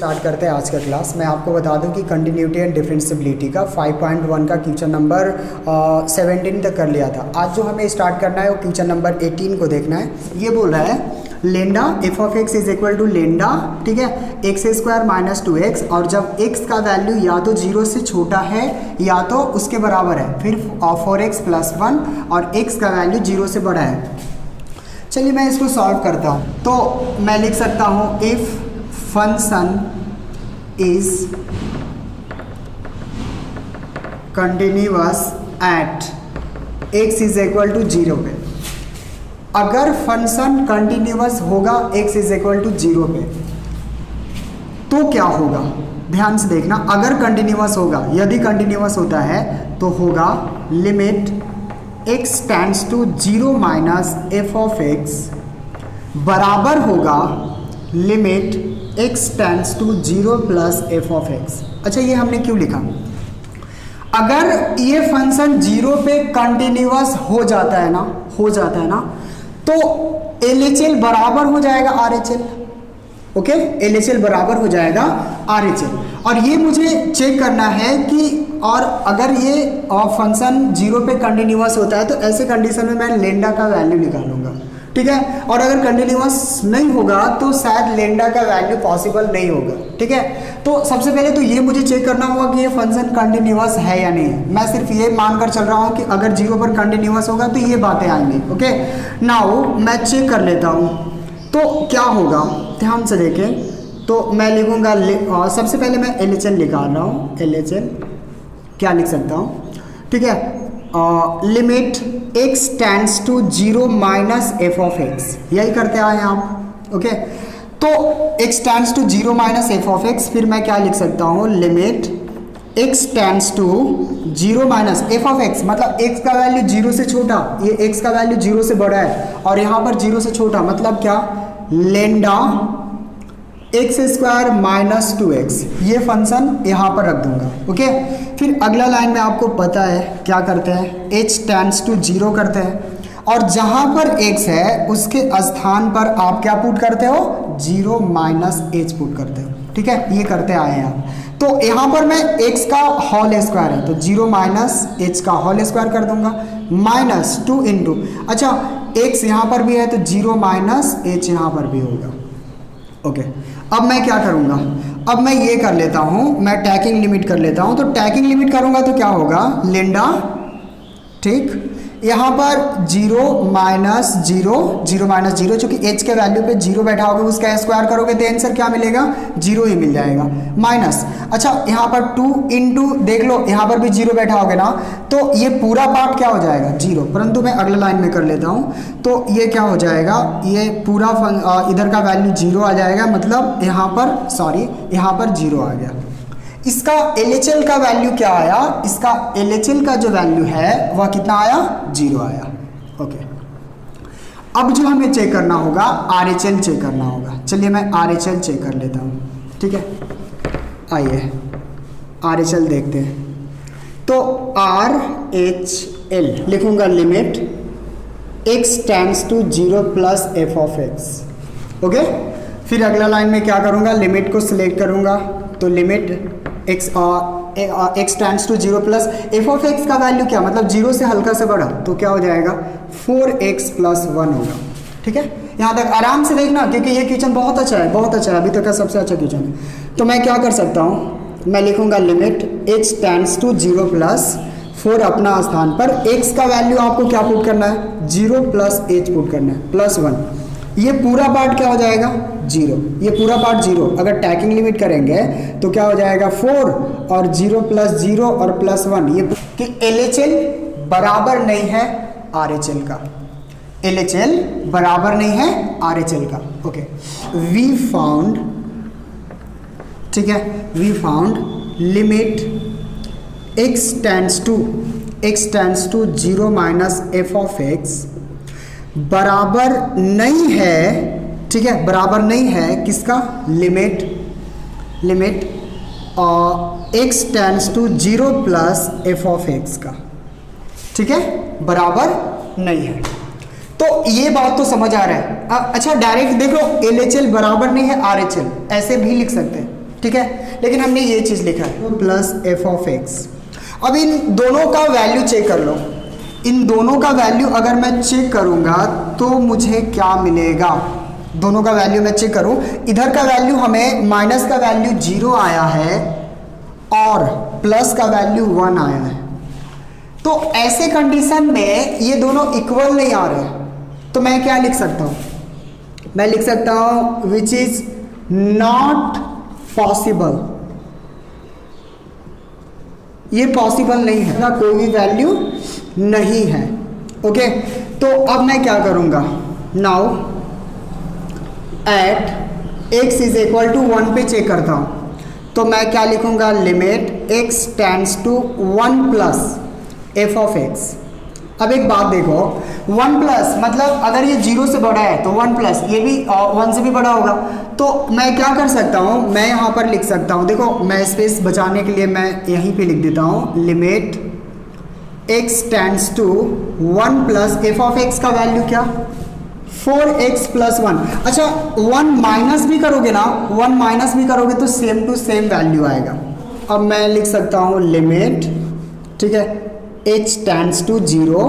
Start करते हैं आज का क्लास। मैं आपको बता दूं कि कंटिन्यूटी एंड डिफरेंशिएबिलिटी का 5.1 का क्वेश्चन नंबर 17 तक कर लिया था। आज जो हमें स्टार्ट करना है वो क्वेश्चन नंबर 18 को देखना है। ये बोल रहा है lambda F of x is equal to lambda, ठीक है, एक्स स्क्वायर माइनस 2x, और जब x का वैल्यू या तो 0 से छोटा है या तो उसके बराबर है, फिर 4x प्लस 1 और x का वैल्यू 0 से बड़ा है। चलिए मैं इसको सॉल्व करता हूँ। तो मैं लिख सकता हूँ if function is continuous at x is equal to 0 पे। अगर फंक्शन कंटिन्यूअस होगा x इज इक्वल टू 0 पे तो क्या होगा, ध्यान से देखना। अगर कंटिन्यूअस होगा, यदि कंटिन्यूअस होता है तो होगा limit x tends to 0 minus F of x बराबर होगा limit x tends to 0 plus F of x। अच्छा, ये हमने क्यों लिखा? अगर ये फंक्शन 0 पे कंटिन्यूअस हो जाता है ना, तो LHL बराबर हो जाएगा RHL। ओके, LHL बराबर हो जाएगा RHL। और ये मुझे चेक करना है कि और अगर ये फंक्शन 0 पे कंटिन्यूअस होता है तो ऐसे कंडीशन में मैं लेंडा का वैल्यू निकालूंगा, ठीक है। और अगर कंटिन्यूअस नहीं होगा तो शायद लेंडा का वैल्यू पॉसिबल नहीं होगा, ठीक है। तो सबसे पहले तो ये मुझे चेक करना होगा कि ये फंक्शन कंटिन्यूअस है या नहीं है। मैं सिर्फ ये मानकर चल रहा हूँ कि अगर 0 पर कंटिन्यूअस होगा तो ये बातें आएंगी। ओके, नाउ मैं चेक कर लेता हूँ तो क्या होगा, ध्यान से देखें। तो मैं लिखूँगा, सबसे पहले मैं LHL निकाल रहा हूँ। LHL क्या लिख सकता हूँ, ठीक है, limit x tends to 0 minus F of x, यही करते आए आप। ओके, तो x tends to 0 minus F of x, फिर मैं क्या लिख सकता हूँ, limit x tends to 0 minus F of x, मतलब x का वैल्यू 0 से छोटा, ये x का वैल्यू 0 से बड़ा है और यहाँ पर 0 से छोटा, मतलब क्या, लेंडा एक्स स्क्वायर माइनस 2x, ये फंक्शन यहाँ पर रख दूंगा। ओके, फिर अगला लाइन में आपको पता है क्या करते हैं, h टेंड्स टू 0 करते हैं और जहाँ पर x है उसके स्थान पर आप क्या पुट करते हो, 0 माइनस h पुट करते हो, ठीक है। ये करते आए हैं आप। तो यहाँ पर मैं x का होल स्क्वायर है तो 0 माइनस h का होल स्क्वायर कर दूंगा, माइनस 2 इंटू, अच्छा x यहाँ पर भी है तो 0 माइनस h यहाँ पर भी होगा। ओके, अब मैं क्या करूँगा, अब मैं ये कर लेता हूँ, मैं टैकिंग लिमिट कर लेता हूँ। तो टैकिंग लिमिट करूँगा तो क्या होगा, लेंडा, ठीक, यहाँ पर 0 माइनस 0, चूँकि h के वैल्यू पे 0 बैठा होगा, उसका स्क्वायर करोगे तो आंसर क्या मिलेगा, 0 ही मिल जाएगा, माइनस, अच्छा यहाँ पर 2 इंटू, देख लो यहाँ पर भी 0 बैठा होगा ना, तो ये पूरा पार्ट क्या हो जाएगा, 0, परंतु मैं अगला लाइन में कर लेता हूँ। तो ये क्या हो जाएगा, ये पूरा इधर का वैल्यू 0 आ जाएगा, मतलब यहाँ पर 0 आ गया। इसका LHL का वैल्यू क्या आया, इसका LHL का जो वैल्यू है वह कितना आया, 0 आया। ओके, अब जो हमें चेक करना होगा RHL चेक करना होगा। चलिए मैं RHL चेक कर लेता हूँ, ठीक है, आइए RHL देखते हैं। तो RHL लिखूंगा limit x tends to 0 plus F of x। Okay, फिर अगला लाइन में क्या करूँगा, लिमिट को सिलेक्ट करूँगा, तो limit x tends to 0 plus F of x का वैल्यू क्या, मतलब 0 से हल्का से बड़ा, तो क्या हो जाएगा, 4x प्लस 1 होगा, ठीक है। यहाँ तक आराम से देखना क्योंकि ये क्वेश्चन बहुत अच्छा है, अभी तक का सबसे अच्छा क्वेश्चन है। तो मैं क्या कर सकता हूँ, मैं लिखूंगा limit h tends to 0 plus 4, अपना स्थान पर x का वैल्यू आपको क्या पुट करना है, 0 प्लस h पुट करना है, प्लस 1, ये पूरा पार्ट क्या हो जाएगा, 0, ये पूरा पार्ट 0। अगर टैकिंग लिमिट करेंगे तो क्या हो जाएगा, 4 और 0 प्लस 0 और प्लस 1, ये कि LHL बराबर नहीं है RHL का, LHL बराबर नहीं है RHL का। ओके, वी फाउंड, ठीक है, we found limit x tends to 0 minus F of x बराबर नहीं है, ठीक है, बराबर नहीं है किसका, limit x tends to 0 plus F of x का, ठीक है, बराबर नहीं है। तो ये बात तो समझ आ रहा है। अच्छा डायरेक्ट देखो, LHL बराबर नहीं है RHL, ऐसे भी लिख सकते हैं, ठीक है, लेकिन हमने ये चीज़ लिखा है प्लस एफ ऑफ एक्स। अब इन दोनों का वैल्यू चेक कर लो, इन दोनों का वैल्यू अगर मैं चेक करूँगा तो मुझे क्या मिलेगा, दोनों का वैल्यू मैं चेक करूँ, इधर का वैल्यू हमें माइनस का वैल्यू 0 आया है और प्लस का वैल्यू 1 आया है। तो ऐसे कंडीशन में ये दोनों इक्वल नहीं आ रहे, तो मैं क्या लिख सकता हूँ, मैं लिख सकता हूँ विच इज नॉट पॉसिबल, ये पॉसिबल नहीं है ना, कोई भी वैल्यू नहीं है। ओके, तो अब मैं क्या करूँगा, now at x is equal to 1 पे चेक करता हूँ, तो मैं क्या लिखूँगा, limit x tends to 1 plus F of x. अब एक बात देखो, 1 प्लस मतलब अगर ये 0 से बड़ा है तो 1 प्लस ये भी 1 से भी बड़ा होगा, तो मैं क्या कर सकता हूँ, मैं यहाँ पर लिख सकता हूँ, देखो मैं स्पेस बचाने के लिए मैं यहीं पे लिख देता हूँ, limit x tends to 1 plus F of x का वैल्यू क्या, 4x प्लस 1। अच्छा 1 माइनस भी करोगे ना, 1 माइनस भी करोगे तो सेम टू सेम वैल्यू आएगा। अब मैं लिख सकता हूँ लिमिट, ठीक है, h टेंड्स टू 0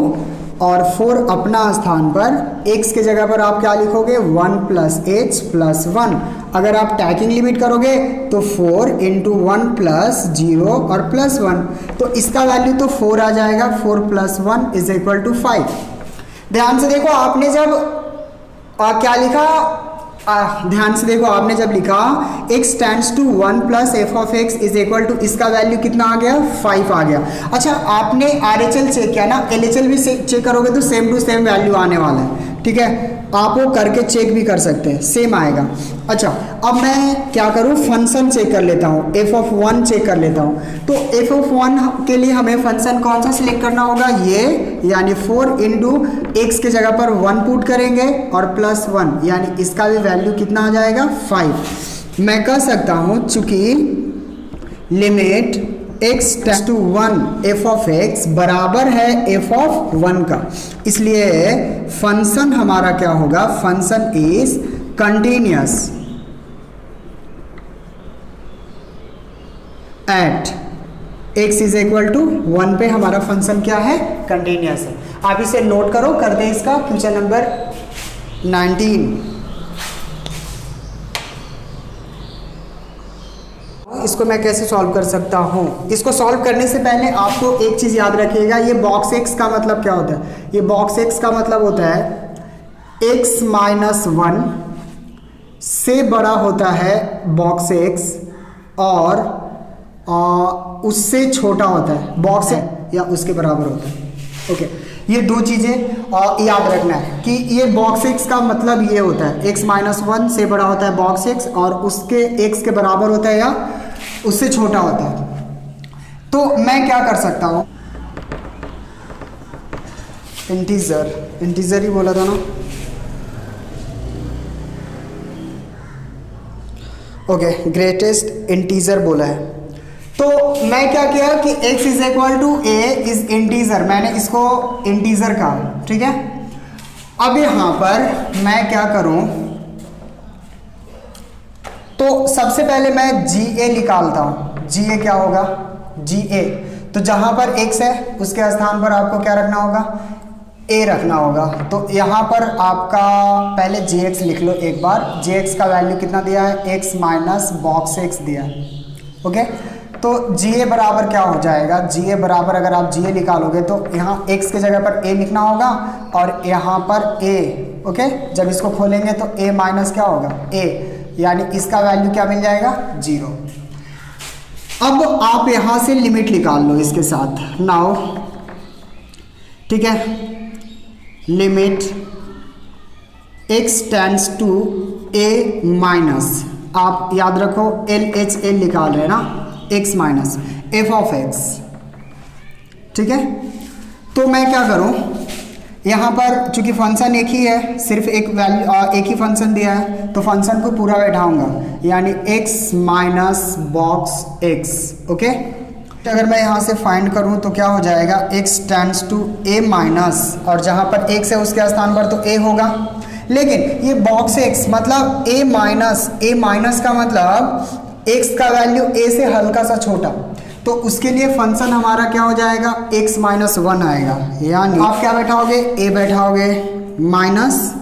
और 4 अपना स्थान पर, x के जगह पर आप क्या लिखोगे, 1 प्लस h प्लस 1। अगर आप टैकिंग लिमिट करोगे तो 4 इंटू 1 प्लस 0 और प्लस 1, तो इसका वैल्यू तो 4 आ जाएगा, 4 प्लस 1 इज इक्वल टू 5। ध्यान से देखो, आपने जब क्या लिखा, ध्यान से देखो, आपने जब लिखा x tends to 1 plus F of x is equal to, इसका वैल्यू कितना आ गया, 5 आ गया। अच्छा आपने RHL चेक किया ना, LHL भी चेक करोगे तो सेम टू सेम वैल्यू आने वाला है, ठीक है, आप वो करके चेक भी कर सकते हैं, सेम आएगा। अच्छा अब मैं क्या करूँ, फंक्शन चेक कर लेता हूँ, एफ ऑफ 1 चेक कर लेता हूँ। तो एफ ऑफ 1 के लिए हमें फंक्शन कौन सा सिलेक्ट करना होगा, ये, यानी 4 इंटू एक्स के जगह पर 1 पुट करेंगे और प्लस 1, यानी इसका भी वैल्यू कितना आ जाएगा, 5। मैं कह सकता हूँ चूंकि limit x tends to 1 f of x बराबर है एफ ऑफ 1 का, इसलिए फंक्शन हमारा क्या होगा, function is continuous at x is equal to 1 पे हमारा फंक्शन क्या है, कंटिन्यूअस है। आप इसे नोट करो, कर दें इसका क्वेश्चन नंबर 19। इसको मैं कैसे सॉल्व कर सकता हूँ, इसको सॉल्व करने से पहले आपको एक चीज़ याद रखिएगा, ये बॉक्स एक्स का मतलब क्या होता है, ये बॉक्स एक्स का मतलब होता है x माइनस 1 से बड़ा होता है बॉक्स एक्स और उससे छोटा होता है बॉक्स या उसके बराबर होता है। ओके, ये दो चीज़ें याद रखना है कि ये बॉक्स एक्स का मतलब ये होता है, x माइनस 1 से बड़ा होता है बॉक्स एक्स और उसके x के बराबर होता है या उससे छोटा होता है। तो मैं क्या कर सकता हूँ, इंटीजर ही बोला था ना, ओके, ग्रेटेस्ट इंटीजर बोला है। तो मैं क्या किया कि x is equal to a is integer, मैंने इसको इंटीजर कहा, ठीक है। अब यहाँ पर मैं क्या करूँ, तो सबसे पहले मैं GA निकालता हूँ। GA क्या होगा, GA, तो जहाँ पर x है उसके स्थान पर आपको क्या रखना होगा, a रखना होगा। तो यहाँ पर आपका पहले gx लिख लो एक बार, gx का वैल्यू कितना दिया है, x माइनस बॉक्स x दिया है। ओके, तो GA बराबर क्या हो जाएगा, GA बराबर अगर आप GA निकालोगे तो यहाँ x के जगह पर a लिखना होगा और यहाँ पर a। ओके, जब इसको खोलेंगे तो a माइनस क्या होगा, a, यानी इसका वैल्यू क्या मिल जाएगा, 0। अब आप यहाँ से लिमिट निकाल लो इसके साथ, नाउ ठीक है, limit x tends to a minus, आप याद रखो LHL निकाल रहे हैं ना, x minus F of x, ठीक है। तो मैं क्या करूं, यहाँ पर चूंकि फंक्शन एक ही है, सिर्फ एक वैल्यू एक ही फंक्शन दिया है, तो फंक्शन को पूरा बैठाऊंगा, यानी x minus box x। Okay, तो अगर मैं यहाँ से फाइंड करूँ तो क्या हो जाएगा, x tends to a minus, और जहाँ पर x है उसके स्थान पर तो a होगा, लेकिन ये बॉक्स x मतलब a माइनस का मतलब x का वैल्यू a से हल्का सा छोटा, तो उसके लिए फंक्शन हमारा क्या हो जाएगा, x माइनस 1 आएगा। यानी आप क्या बैठाओगे, a बैठाओगे, माइनस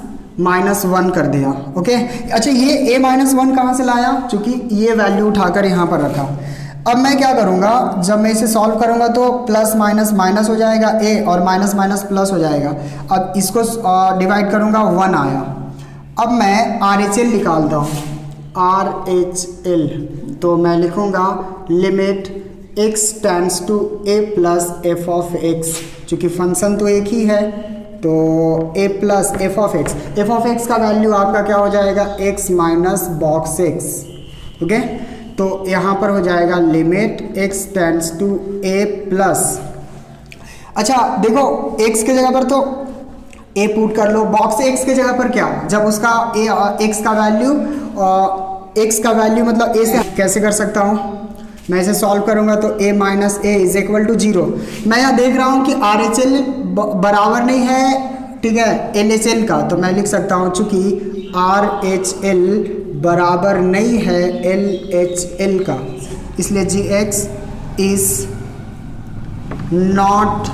1 कर दिया। ओके, अच्छा ये a माइनस 1 कहाँ से लाया, चूंकि ये वैल्यू उठाकर यहाँ पर रखा। अब मैं क्या करूँगा, जब मैं इसे सॉल्व करूँगा तो प्लस माइनस माइनस हो जाएगा a और माइनस माइनस प्लस हो जाएगा। अब इसको डिवाइड करूँगा, 1 आया। अब मैं RHL निकालता हूँ, RHL, तो मैं लिखूँगा limit x tends to a plus F of x, चूँकि फंक्शन तो एक ही है तो a plus F of x का वैल्यू आपका क्या हो जाएगा, x minus box x। Okay, तो यहाँ पर हो जाएगा limit x tends to a plus, अच्छा देखो x के जगह पर तो a पुट कर लो, बॉक्स x के जगह पर क्या, जब उसका x का वैल्यू मतलब a से कैसे कर सकता हूँ, मैं इसे सॉल्व करूँगा तो a minus a is equal to 0। मैं यहाँ देख रहा हूँ कि RHL बराबर नहीं है, ठीक है, LHL का, तो मैं लिख सकता हूँ चूँकि RHL बराबर नहीं है LHL का, इसलिए gx इज नॉट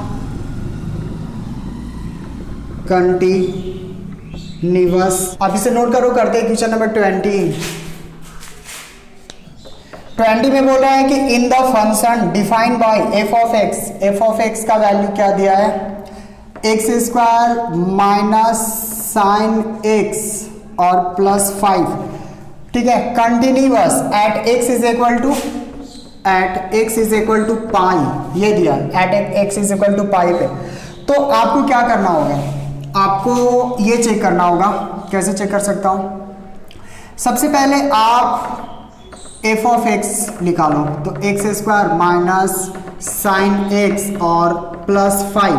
कंटिन्यूअस। आप इसे नोट करो, करते हैं क्वेश्चन नंबर 20 में बोल रहा है कि in the function defined by F of x का वैल्यू क्या दिया है, X square minus sine X और प्लस 5, ठीक है, continuous at x is equal to pi, ये दिया at x is equal to pi पे। तो आपको क्या करना होगा, आपको ये चेक करना होगा, कैसे चेक कर सकता हूँ, सबसे पहले आप एफ ऑफ एक्स निकालो, तो x square minus sine X और प्लस 5।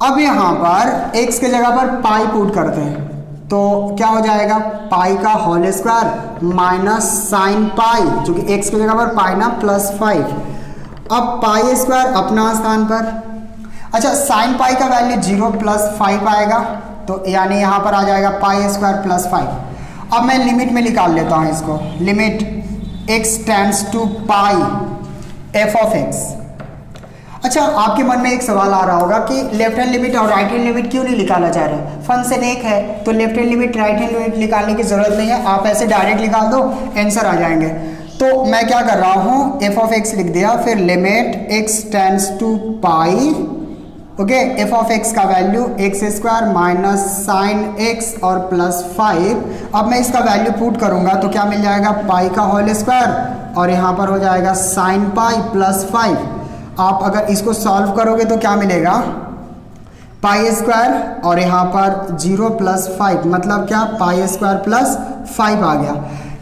अब यहाँ पर एक्स के जगह पर पाई पुट करते हैं, तो क्या हो जाएगा, पाई का whole square minus sine pi, क्योंकि एक्स की जगह पर पाई ना, प्लस 5। अब पाई स्क्वायर अपना स्थान पर, अच्छा साइन पाई का वैल्यू 0 प्लस 5 आएगा, तो यानी यहाँ पर आ जाएगा पाई स्क्वायर प्लस 5। अब मैं लिमिट में निकाल लेता हूँ इसको, limit x tends to pi f of x. अच्छा आपके मन में एक सवाल आ रहा होगा कि लेफ्ट हैंड लिमिट और राइट हैंड लिमिट क्यों नहीं निकाला जा रहा है, फंक्शन एक है तो left hand limit right hand limit निकालने की जरूरत नहीं है, आप ऐसे डायरेक्ट निकाल दो, आंसर आ जाएंगे। तो मैं क्या कर रहा हूँ, एफ ऑफ एक्स लिख दिया, फिर limit x tends to pi, okay, F of x का value x square minus sine X और प्लस 5। अब मैं इसका वैल्यू पुट करूंगा तो क्या मिल जाएगा, पाई का होल स्क्वायर और यहाँ पर हो जाएगा साइन पाई प्लस 5। आप अगर इसको सॉल्व करोगे तो क्या मिलेगा, पाई स्क्वायर और यहाँ पर 0 प्लस 5, मतलब क्या, पाई स्क्वायर प्लस 5 आ गया।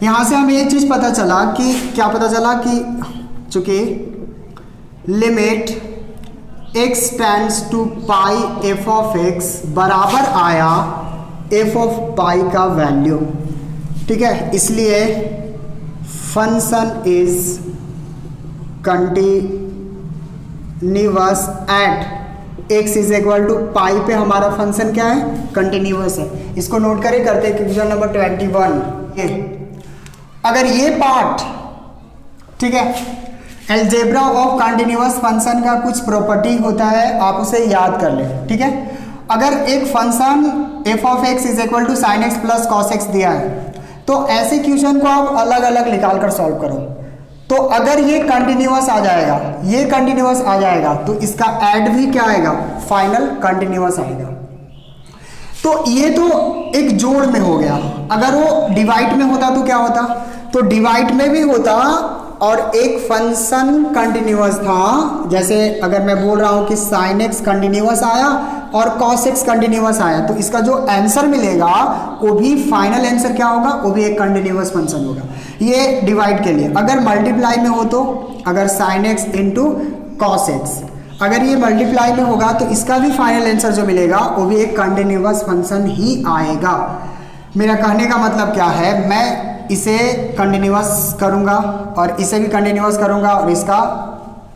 यहाँ से हमें एक चीज़ पता चला कि क्या पता चला कि चूंकि limit x tends to pi f of x बराबर आया एफ ऑफ पाई का वैल्यू, ठीक है, इसलिए function is continuous at x is equal to pi पे हमारा फंक्शन क्या है, कंटिन्यूअस है। इसको नोट करें, करते हैं क्वेश्चन नंबर 21। अगर ये पार्ट, ठीक है, एल्जेब्रा ऑफ कंटिन्यूअस फंक्शन का कुछ प्रॉपर्टी होता है, आप उसे याद कर लें, ठीक है। अगर एक function f of x is equal to sine x plus cos x दिया है, तो ऐसे क्वेश्चन को आप अलग अलग निकाल कर सॉल्व करो। तो अगर ये कंटिन्यूअस आ जाएगा, ये कंटिन्यूअस आ जाएगा, तो इसका ऐड भी क्या आएगा, फाइनल कंटिन्यूअस आएगा। तो ये तो एक जोड़ में हो गया, अगर वो डिवाइड में होता तो क्या होता, तो डिवाइड में भी होता और एक फंक्शन कंटिन्यूअस था, जैसे अगर मैं बोल रहा हूं कि साइन एक्स कंटिन्यूअस आया और कॉस एक्स कंटिन्यूअस आया, तो इसका जो आंसर मिलेगा वो भी फाइनल आंसर क्या होगा, वो भी एक कंटिन्यूअस फंक्शन होगा। ये डिवाइड के लिए। अगर मल्टीप्लाई में हो तो अगर sine x into cos x, अगर ये मल्टीप्लाई में होगा तो इसका भी फाइनल आंसर जो मिलेगा वो भी एक कंटिन्यूअस फंक्शन ही आएगा। मेरा कहने का मतलब क्या है, मैं इसे कंटिन्यूअस करूंगा और इसे भी कंटिन्यूअस करूंगा और इसका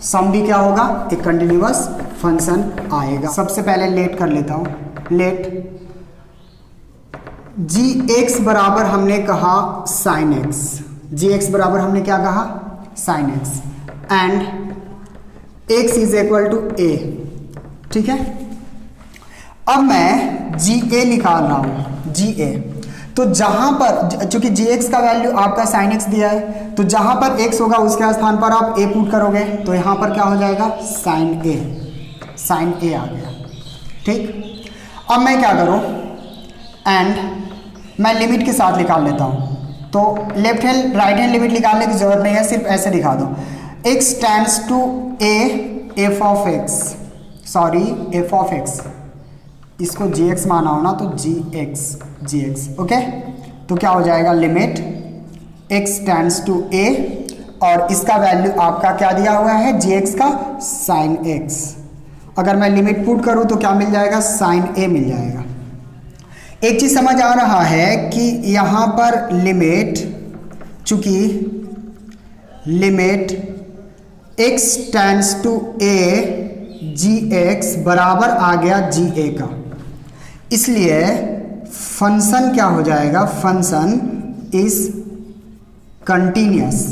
सम भी क्या होगा, एक कंटिन्यूअस फंक्शन आएगा। सबसे पहले लेट कर लेता हूं, लेट जी एक्स बराबर हमने कहा साइन एक्स, जी एक्स बराबर हमने क्या कहा, sine X, and X is equal to A. ठीक है, अब मैं जी ए निकाल रहा हूं, जी ए। तो जहां पर, चूंकि जी एक्स का वैल्यू आपका साइन एक्स दिया है, तो जहां पर एक्स होगा उसके स्थान पर आप ए पुट करोगे, तो यहां पर क्या हो जाएगा, साइन ए, साइन ए आ गया। ठीक, अब मैं क्या करूं, एंड मैं लिमिट के साथ निकाल लेता हूं। तो left hand right hand limit निकालने की जरूरत नहीं है, सिर्फ ऐसे दिखा दो, x tends to a f of x, sorry f of x, इसको gx माना हो ना तो gx, ओके। तो क्या हो जाएगा, limit x tends to a, और इसका वैल्यू आपका क्या दिया हुआ है, gx का साइन x। अगर मैं लिमिट पुट करूं तो क्या मिल जाएगा, साइन a मिल जाएगा। एक चीज समझ आ रहा है कि यहां पर लिमिट, चूंकि limit x tends to a gx बराबर आ गया ga का, इसलिए फंक्शन क्या हो जाएगा, फंक्शन इज कंटिन्यूअस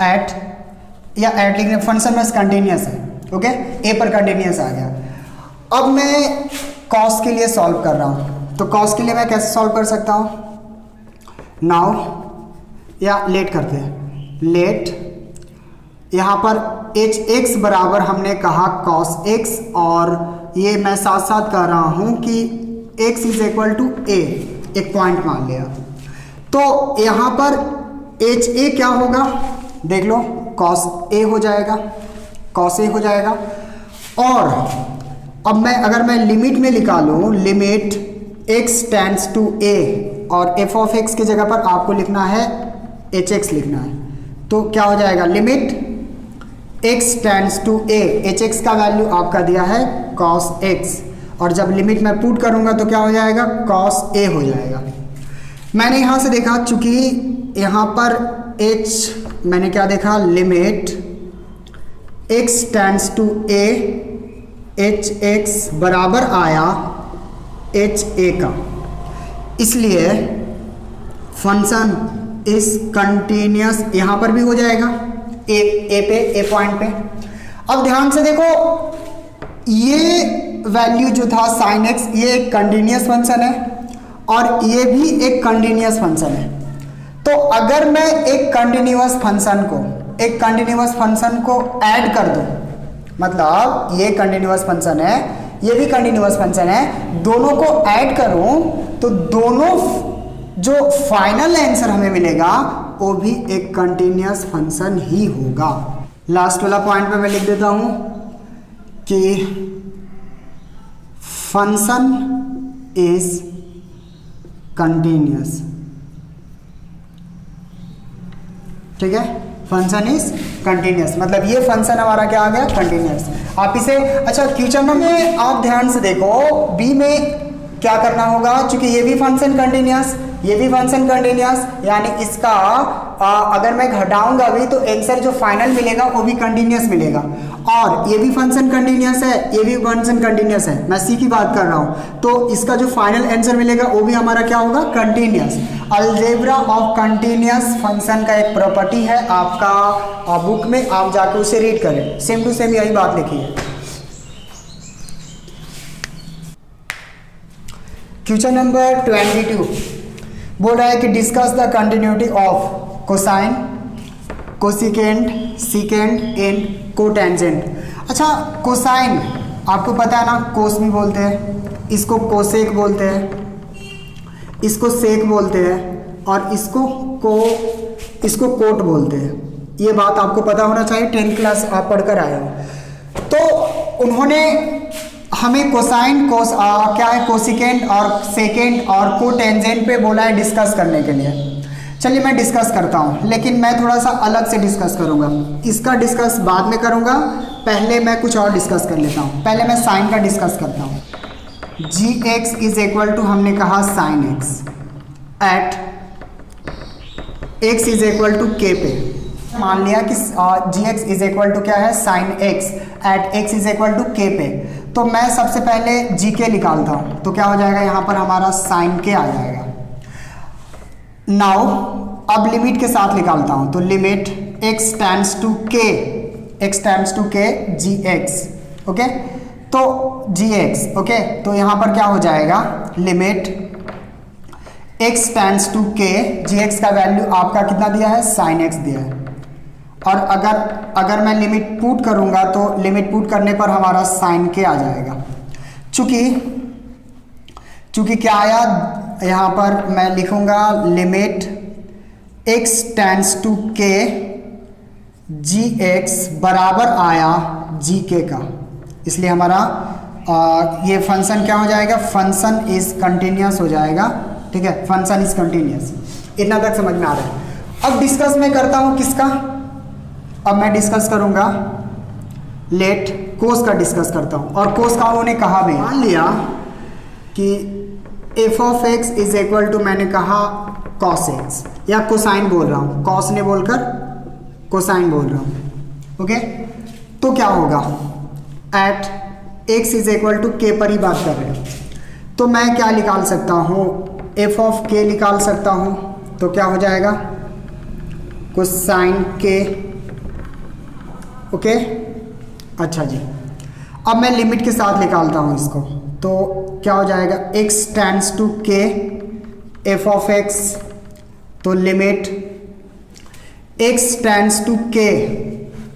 एट, या एट लिखने, फंक्शन में कंटिन्यूअस है, ओके, a पर कंटिन्यूअस आ गया। अब मैं कॉस के लिए सॉल्व कर रहा हूं, तो कॉस के लिए मैं कैसे सॉल्व कर सकता हूं, नाउ, या लेट करते हैं, लेट, यहां पर एच एक्स बराबर हमने कहा कॉस एक्स, और ये मैं साथ साथ कर रहा हूं कि x इज इक्वल टू ए, एक पॉइंट मान लिया। तो यहां पर एच ए क्या होगा, देख लो, कॉस ए हो जाएगा, कॉस ए हो जाएगा। और अब मैं, अगर मैं लिमिट में निकालूं, limit x tends to a, और f ऑफ x की जगह पर आपको लिखना है hx लिखना है, तो क्या हो जाएगा, limit x tends to a, hx का वैल्यू आपका दिया है cos x, और जब लिमिट में पुट करूंगा तो क्या हो जाएगा, cos a हो जाएगा। मैंने यहां से देखा, चूंकि यहां पर h, मैंने क्या देखा, limit x tends to a, hx बराबर आया एच ए का, इसलिए फंक्शन इज कंटिन्यूअस, यहां पर भी हो जाएगा ए पे, ए पॉइंट पे। अब ध्यान से देखो, ये वैल्यू जो था साइन एक्स, ये एक कंटिन्यूअस फंक्शन है, और ये भी एक कंटिन्यूअस फंक्शन है। तो अगर मैं एक कंटिन्यूअस फंक्शन को ऐड कर दूं, मतलब ये कंटिन्यूअस फंक्शन है, ये भी कंटिन्यूअस फंक्शन है, दोनों को ऐड करूं तो दोनों जो फाइनल आंसर हमें मिलेगा वो भी एक कंटिन्यूअस फंक्शन ही होगा। लास्ट वाला पॉइंट पे मैं लिख देता हूं कि फंक्शन इज कंटिन्यूअस। ठीक है, फंक्शन इज कंटिन्यूअस, मतलब ये फंक्शन हमारा क्या आ गया, कंटिन्यूअस। आप इसे, अच्छा क्वेश्चन में आप ध्यान से देखो, बी में क्या करना होगा, चूंकि ये भी फंक्शन कंटिन्यूअस, ये भी फंक्शन कंटिन्यूअस, यानी इसका अगर मैं घटाऊंगा भी तो आंसर जो फाइनल मिलेगा वो भी कंटिन्यूअस मिलेगा। और ये भी फंक्शन कंटिन्यूअस है, ये भी फंक्शन कंटिन्यूअस है, मैं सी की बात कर रहा हूं, तो इसका जो फाइनल आंसर मिलेगा वो भी हमारा क्या होगा, continuous. Algebra of continuous function का एक प्रॉपर्टी है आपका बुक में, आप जाके उसे रीड करें, सेम टू सेम यही बात लिखी है। क्वेश्चन नंबर 22 बोल रहा है कि discuss the continuity of cosine, cosecant, secant and cotangent. अच्छा, कोसाइन आपको पता है ना, कोस भी बोलते हैं, इसको कोसेक बोलते हैं, इसको सेक बोलते हैं, और इसको कोट बोलते हैं। ये बात आपको पता होना चाहिए, 10th क्लास आप पढ़कर आए हो। तो उन्होंने हमें कोसाइन, क्या है, कोसिकेंट और सेकेंट और कोटेंजेंट पे बोला है डिस्कस करने के लिए। चलिए मैं डिस्कस करता हूँ, लेकिन मैं थोड़ा सा अलग से डिस्कस करूँगा, इसका डिस्कस बाद में करूँगा, पहले मैं कुछ और डिस्कस कर लेता हूँ। पहले मैं साइन का डिस्कस करता हूँ। G x is equal to, हमने कहा sine x at x is equal to k पे, मान लिया कि g x is equal to क्या है, sine x at x is equal to k पे। तो मैं सबसे पहले जी के निकालता हूं, तो क्या हो जाएगा, यहां पर हमारा साइन के आ जाएगा। नाउ अब लिमिट के साथ निकालता हूं, तो limit x tends to k gx, okay, तो gx, ओके, तो यहां पर क्या हो जाएगा, limit x tends to k, gx का वैल्यू आपका कितना दिया है, sin x दिया है, और अगर मैं लिमिट पुट करूंगा तो लिमिट पुट करने पर हमारा sin k आ जाएगा। चूंकि क्या आया, यहां पर मैं लिखूंगा limit x tends to k gx बराबर आया gk का, इसलिए हमारा ये फंक्शन क्या हो जाएगा, फंक्शन इज कंटिन्यूअस हो जाएगा, ठीक है, फंक्शन इज कंटिन्यूअस। इतना तक समझ में आ रहा है। अब डिस्कस मैं करता हूं किसका, अब मैं डिस्कस करूंगा लेट कोस का डिस्कस करता हूं, और कोस का उन्होंने कहा भी, मान लिया कि f of x is equal to, मैंने कहा cos x, या कोसाइन बोल रहा हूं, cos ने बोलकर कोसाइन बोल रहा हूं, ओके, तो क्या होगा, at x is equal to k पर ही बात कर रहे हैं, तो मैं क्या निकाल सकता हूं, f ऑफ k निकाल सकता हूं, तो क्या हो जाएगा, कोसाइन k, ओके, अच्छा जी। अब मैं लिमिट के साथ निकालता हूं इसको, तो क्या हो जाएगा, x tends to k f of x, तो limit x tends to k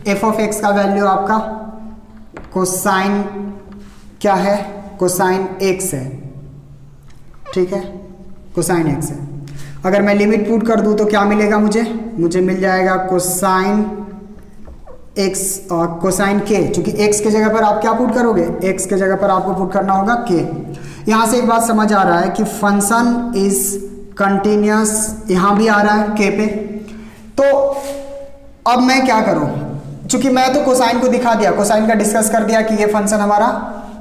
f of x का वैल्यू आपका कोसाइन क्या है, कोसाइन x है, ठीक है, कोसाइन x है। अगर मैं लिमिट पुट कर दूं तो क्या मिलेगा मुझे मिल जाएगा कोसाइन x और कोसाइन k, चूंकि x के जगह पर आप क्या पुट करोगे, x के जगह पर आपको पुट करना होगा k। यहां से एक बात समझ आ रहा है कि फंक्शन इज कंटिन्यूअस, यहां भी आ रहा है k पे, तो अब मैं क्या करूं, चूंकि मैं तो कोसाइन को दिखा दिया, कोसाइन का डिस्कस कर दिया कि ये फंक्शन हमारा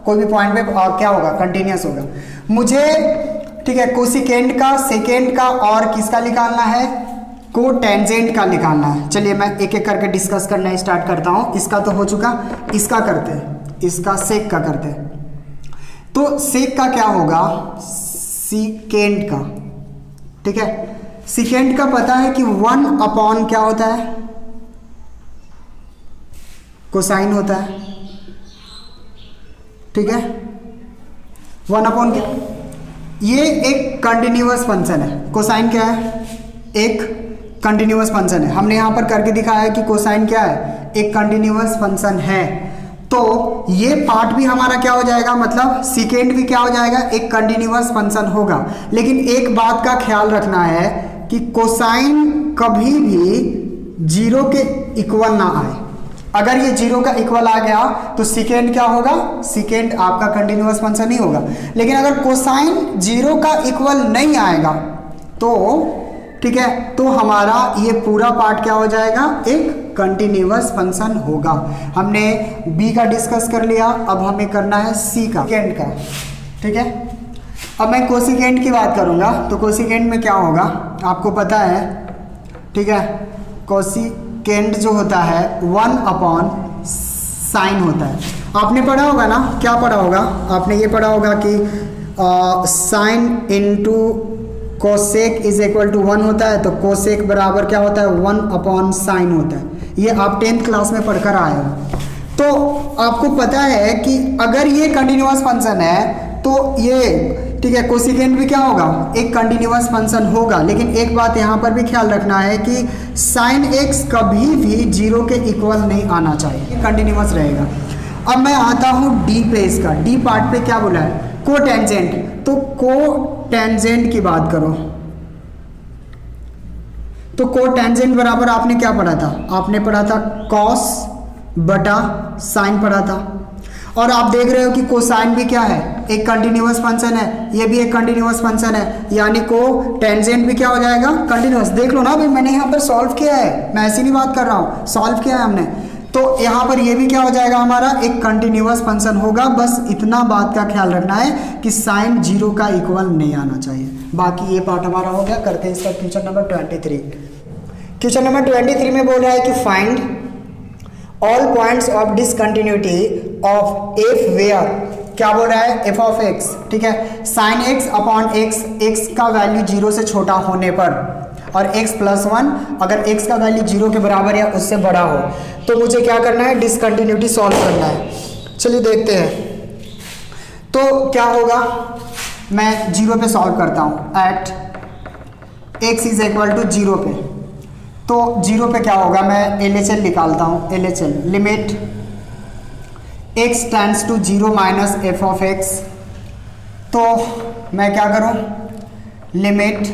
कोई भी पॉइंट पे क्या होगा, कंटिन्यूअस होगा। मुझे, ठीक है, कोसिकेंड का, सेकेंड का और किसका निकालना है, को टेंजेंट का निकालना है। चलिए मैं एक एक करके डिस्कस करना स्टार्ट करता हूं। इसका तो हो चुका, इसका करते हैं, इसका सेक का करते हैं। तो सेक का क्या होगा, सीकेंड का, ठीक है, सीकेंड का पता है कि 1 अपॉन क्या होता है, कोसाइन होता है, ठीक है, 1 अपॉन क्या, ये एक कंटिन्यूअस फंक्शन है। कोसाइन क्या है, एक कंटिन्यूअस फंक्शन है। हमने यहां पर करके दिखाया है कि कोसाइन क्या है, एक कंटिन्यूअस फंक्शन है। तो ये पार्ट भी हमारा क्या हो जाएगा, मतलब सीकेंड भी क्या हो जाएगा, एक कंटिन्यूअस फंक्शन होगा। लेकिन एक बात का ख्याल रखना है कि कोसाइन कभी भी 0 के इक्वल ना आए। अगर ये 0 का इक्वल आ गया तो सीकेंड क्या होगा, सीकेंड आपका कंटिन्यूअस फंक्शन ही होगा। लेकिन अगर कोसाइन 0 का इक्वल नहीं आएगा तो, ठीक है, तो हमारा ये पूरा पार्ट क्या हो जाएगा, एक कंटिन्यूअस फंक्शन होगा। हमने बी का डिस्कस कर लिया, अब हमें करना है सी का, सेकेंड का, ठीक है। अब मैं कोसिकेंड की बात करूंगा, तो कोसिकेंड में क्या होगा आपको पता है, ठीक है, कोसिकेंड जो होता है 1 अपॉन साइन होता है। आपने पढ़ा होगा ना, क्या पढ़ा होगा, आपने ये पढ़ा होगा कि sine into cosec is equal to 1 होता है, तो कोसेक बराबर क्या होता है, 1 अपॉन साइन होता है। ये आप 10th क्लास में पढ़कर आए हो। तो आपको पता है कि अगर ये कंटिन्यूअस फंक्शन है तो ये, ठीक है, कोसिकेंड भी क्या होगा, एक कंटिन्यूअस फंक्शन होगा। लेकिन एक बात यहाँ पर भी ख्याल रखना है कि साइन एक्स कभी भी 0 के इक्वल नहीं आना चाहिए, कंटिन्यूअस रहेगा। अब मैं आता हूँ डी पे, इसका डी पार्ट पे क्या बोला है, को टेंजेंट। तो को टेंजेंट की बात करो, तो को टेंजेंट बराबर आपने क्या पढ़ा था, आपने पढ़ा था कॉस बटा साइन पढ़ा था। और आप देख रहे हो कि कोसाइन भी क्या है, एक कंटिन्यूअस फंक्शन है, ये भी एक कंटिन्यूअस फंक्शन है, यानी को टेंजेंट भी क्या हो जाएगा, कंटिन्यूअस। देख लो ना भाई, मैंने यहाँ पर सॉल्व किया है, मैं ऐसी नहीं बात कर रहा हूँ, सॉल्व किया है हमने। तो यहाँ पर ये भी क्या हो जाएगा, हमारा एक कंटिन्यूअस फंक्शन होगा। बस इतना बात का ख्याल रखना है कि साइन 0 का इक्वल नहीं आना चाहिए। बाकी ये पार्ट हमारा हो गया। करते हैं इसका क्वेश्चन नंबर 23। क्वेश्चन नंबर 23 में बोल रहा है कि find all points of discontinuity of f where, क्या बोल रहा है, एफ ऑफ एक्स, ठीक है, sine x upon x, x का वैल्यू 0 से छोटा होने पर, और x प्लस 1, अगर x का वैल्यू 0 के बराबर या उससे बड़ा हो तो मुझे क्या करना है, डिसकंटिन्यूटी सॉल्व करना है। चलिए देखते हैं तो क्या होगा। मैं 0 पे सॉल्व करता हूँ, at x is equal to 0 पे। तो 0 पे क्या होगा, मैं LHL निकालता हूँ, LHL limit x tends to 0 minus F of x। तो मैं क्या करूँ, limit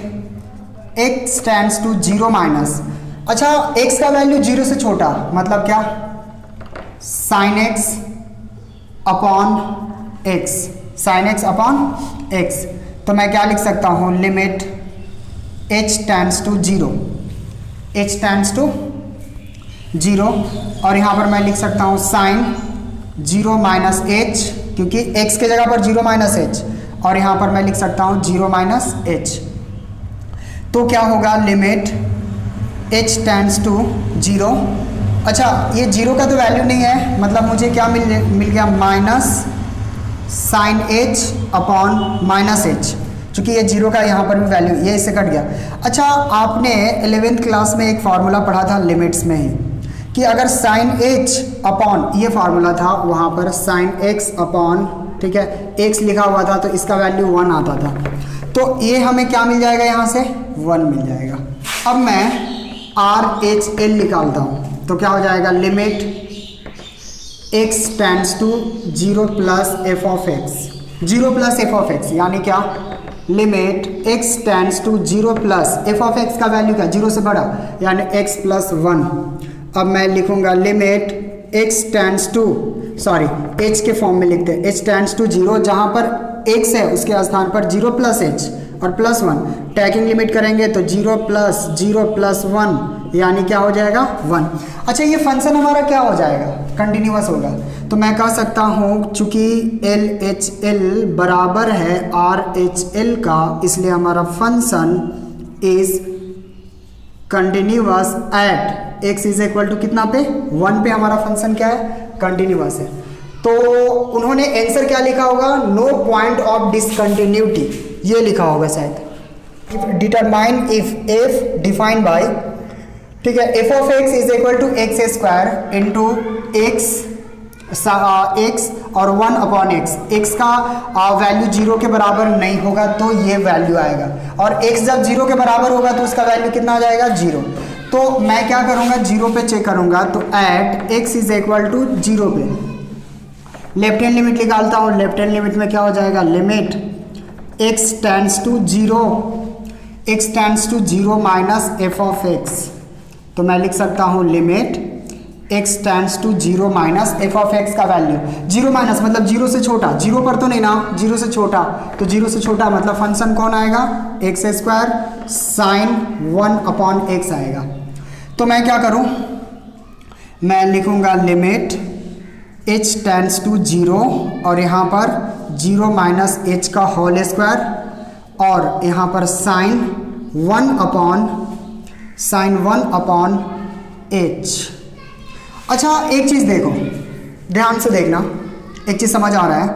x tends to 0 minus, अच्छा x का वैल्यू 0 से छोटा मतलब क्या, sine x upon x, sine x upon x। तो मैं क्या लिख सकता हूँ, limit h tends to 0, h tends to 0, और यहाँ पर मैं लिख सकता हूँ साइन 0 माइनस h, क्योंकि x के जगह पर 0 माइनस h, और यहाँ पर मैं लिख सकता हूँ 0 माइनस h। तो क्या होगा, लिमिट h टेंड्स टू 0, अच्छा ये 0 का तो वैल्यू नहीं है, मतलब मुझे क्या मिल गया, minus sine h upon minus h, चूँकि ये 0 का यहाँ पर भी वैल्यू, ये इससे कट गया। अच्छा आपने 11th क्लास में एक फार्मूला पढ़ा था लिमिट्स में ही, कि अगर साइन h अपॉन, ये फार्मूला था वहाँ पर साइन x अपॉन, ठीक है, x लिखा हुआ था तो इसका वैल्यू 1 आता था, तो ये हमें क्या मिल जाएगा, यहाँ से 1 मिल जाएगा। अब मैं RHL निकालता हूँ तो क्या हो जाएगा, limit x tends to 0 plus F of x, 0 plus F of x यानी क्या, limit x tends to 0 plus F of x का वैल्यू क्या, 0 से बड़ा यानी x प्लस 1। अब मैं लिखूंगा limit x tends to, sorry h के फॉर्म में लिखते हैं, h टेंड्स टू 0, जहाँ पर x है उसके स्थान पर 0 प्लस h और प्लस 1, टैकिंग लिमिट करेंगे तो 0 प्लस 1 यानी क्या हो जाएगा, 1। अच्छा ये फंक्शन हमारा क्या हो जाएगा, कंटिन्यूअस होगा। तो मैं कह सकता हूँ चूंकि LHL बराबर है RHL का, इसलिए हमारा function is continuous at x is equal to कितना पे, 1 पे हमारा फंक्शन क्या है, कंटिन्यूअस है। तो उन्होंने आंसर क्या लिखा होगा, नो पॉइंट ऑफ डिसकंटिन्यूटी, ये लिखा होगा शायद। Determine if f defined by, ठीक है, f of x is equal to x square into x और 1 अपॉन एक्स, एक्स का वैल्यू 0 के बराबर नहीं होगा तो ये वैल्यू आएगा, और x जब 0 के बराबर होगा तो उसका वैल्यू कितना आ जाएगा, 0। तो मैं क्या करूँगा, 0 पे चेक करूँगा, तो at x is equal to 0 पे लेफ्ट हैंड लिमिट निकालता हूँ, लेफ्ट हैंड लिमिट में क्या हो जाएगा, limit x tends to 0, x tends to 0 minus F of x। तो मैं लिख सकता हूँ limit x tends to 0 minus F of x का वैल्यू, 0 माइनस मतलब 0 से छोटा, 0 पर तो नहीं ना, 0 से छोटा, तो 0 से छोटा मतलब फंक्शन कौन आएगा, x square sine 1 upon x आएगा। तो मैं क्या करूँ, मैं लिखूँगा लिमिट h टेंड्स टू 0 और यहाँ पर 0 माइनस h का होल स्क्वायर, और यहाँ पर साइन 1 अपॉन h। अच्छा एक चीज़ देखो, ध्यान से देखना, एक चीज़ समझ आ रहा है,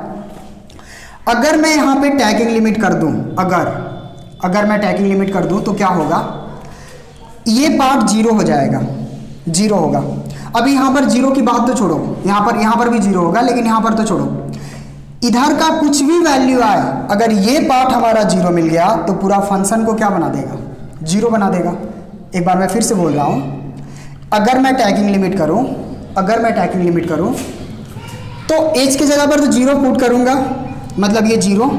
अगर मैं यहाँ पे टैगिंग लिमिट कर दूँ, अगर मैं टैगिंग लिमिट कर दूँ तो क्या होगा, ये पार्ट 0 हो जाएगा, 0 होगा। अभी यहाँ पर 0 की बात तो छोड़ो, यहाँ पर भी 0 होगा, लेकिन यहाँ पर तो छोड़ो, इधर का कुछ भी वैल्यू आए, अगर ये पार्ट हमारा 0 मिल गया तो पूरा फंक्शन को क्या बना देगा, 0 बना देगा। एक बार मैं फिर से बोल रहा हूँ, अगर मैं टैगिंग लिमिट करूँ तो h की जगह पर तो 0 पुट करूँगा, मतलब ये 0,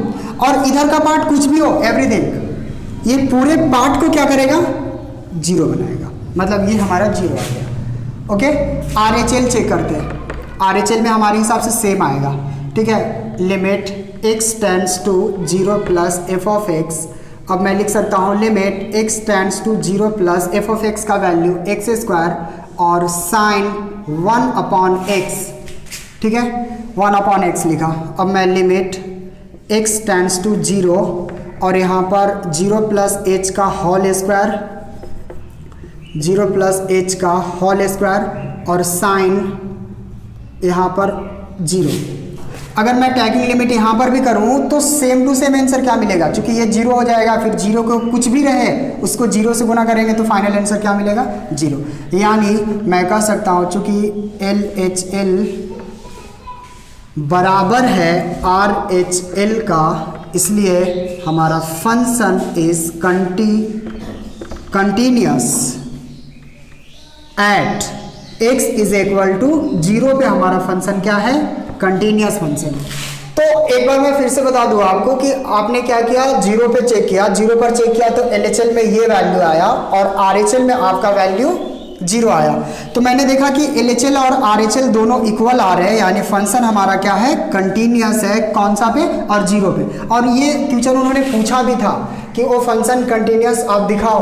और इधर का पार्ट कुछ भी हो, एवरीथिंग, ये पूरे पार्ट को क्या करेगा, 0 बनाएगा, मतलब ये हमारा 0 आ गया। ओके, RHL चेक करते हैं, RHL में हमारे हिसाब से सेम आएगा, ठीक है, limit x tends to 0 plus F of x। अब मैं लिख सकता हूँ limit x tends to 0 plus F of x का वैल्यू एक्स स्क्वायर और साइन 1 अपॉन x, ठीक है, 1 अपॉन x लिखा। अब मैं लिमिट x टेंड्स टू 0 और यहाँ पर 0 प्लस h का होल स्क्वायर, 0 प्लस h का होल स्क्वायर और साइन यहाँ पर 0। अगर मैं टैगिंग लिमिट यहाँ पर भी करूँ तो सेम टू सेम आंसर क्या मिलेगा, क्योंकि ये 0 हो जाएगा, फिर 0 को कुछ भी रहे उसको 0 से गुना करेंगे तो फाइनल आंसर क्या मिलेगा, 0। यानी मैं कह सकता हूँ चूँकि LHL बराबर है RHL का, इसलिए हमारा function is continuous at x is equal to 0 पे हमारा फंक्शन क्या है, कंटिन्यूअस फंक्शन। तो एक बार मैं फिर से बता दूं आपको कि आपने क्या किया, 0 पे चेक किया, 0 पर चेक किया तो LHL में ये वैल्यू आया और RHL में आपका वैल्यू 0 आया। तो मैंने देखा कि LHL और RHL दोनों इक्वल आ रहे हैं, यानी फंक्शन हमारा क्या है, कंटिन्यूअस है। कौन सा पे, और 0 पे। और ये क्वेश्चन उन्होंने पूछा भी था कि वो फंक्शन कंटिन्यूअस आप दिखाओ।